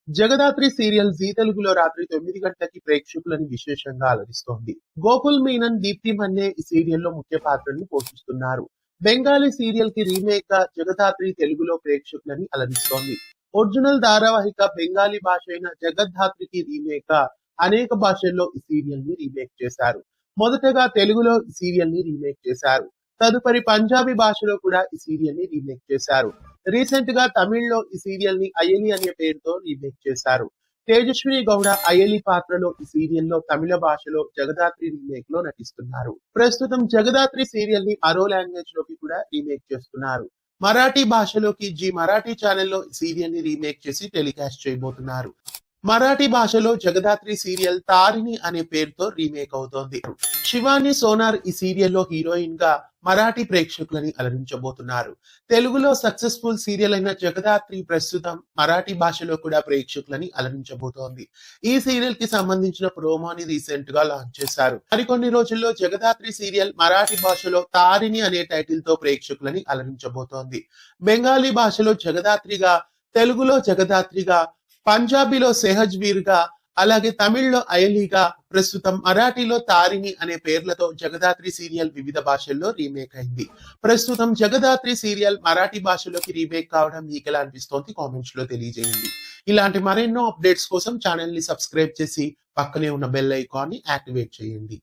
Jagadhatri serial G తెలుగులో రాత్రి 9 గంటలకి ప్రేక్షకులను విశేషంగా అలరిస్తోంది. గోకుల్ మీనన్, దీప్తి మన్నే ఈ సీరియల్లో ముఖ్య పాత్రల్ని పోషిస్తున్నారు. బెంగాలీ సీరియల్ కి రీమేక్ గా జగదాత్రి తెలుగులో ప్రేక్షకులని అలరిస్తోంది. ఒరిజినల్ ధారావాహిక బెంగాలీ భాష అయిన జగద్ధాత్రికి రీమేక్ గా అనేక భాషల్లో ఈ సీరియల్ ని రీమేక్ చేశారు. మొదటగా తెలుగులో ఈ సీరియల్ ని రీమేక్ చేశారు. తదుపరి పంజాబీ భాషలో కూడా ఈ సీరియల్ ని రీమేక్ చేశారు. రీసెంట్ గా తమిళ్లో ఈ సీరియల్ ని అయలి అనే పేరుతో రీమేక్ చేశారు. తేజస్విని గౌడ అయలి పాత్రలో ఈ సీరియల్ లో తమిళ భాషలో జగదాత్రి రీమేక్ లో నటిస్తున్నారు. ప్రస్తుతం జగదాత్రి సీరియల్ ని మరో లాంగ్వేజ్ లోకి కూడా రీమేక్ చేస్తున్నారు. మరాఠీ భాషలోకి జీ మరాఠీ ఛానల్లో ఈ సీరియల్ ని రీమేక్ చేసి టెలికాస్ట్ చేయబోతున్నారు. మరాఠీ భాషలో జగదాత్రి సీరియల్ తారిణి అనే పేరుతో రీమేక్ అవుతోంది. శివాని సోనార్ ఈ సీరియల్లో హీరోయిన్ గా మరాఠీ ప్రేక్షకులని అలరించబోతున్నారు. తెలుగులో సక్సెస్ఫుల్ సీరియల్ అయిన జగదాత్రి ప్రస్తుతం మరాఠీ భాషలో కూడా ప్రేక్షకులని అలరించబోతోంది. ఈ సీరియల్ కి సంబంధించిన ప్రోమోని రీసెంట్ గా లాంచ్ చేశారు. మరికొన్ని రోజుల్లో జగదాత్రి సీరియల్ మరాఠీ భాషలో తారిణి అనే టైటిల్ తో ప్రేక్షకులని అలరించబోతోంది. బెంగాలీ భాషలో జగదాత్రిగా, తెలుగులో జగదాత్రిగా, పంజాబీలో సెహజ్ వీర్ గా, అలాగే తమిళ్లో అయలిగా, ప్రస్తుతం మరాఠీలో తారిణి అనే పేర్లతో జగదాత్రి సీరియల్ వివిధ భాషల్లో రీమేక్ అయింది. ప్రస్తుతం జగదాత్రి సీరియల్ మరాఠీ భాషలోకి రీమేక్ కావడం మీకు ఎలా అనిపిస్తోంది కామెంట్స్ లో తెలియజేయండి. ఇలాంటి మరెన్నో అప్డేట్స్ కోసం ఛానల్ ని సబ్స్క్రైబ్ చేసి పక్కనే ఉన్న బెల్ ఐకాన్ ని యాక్టివేట్ చేయండి.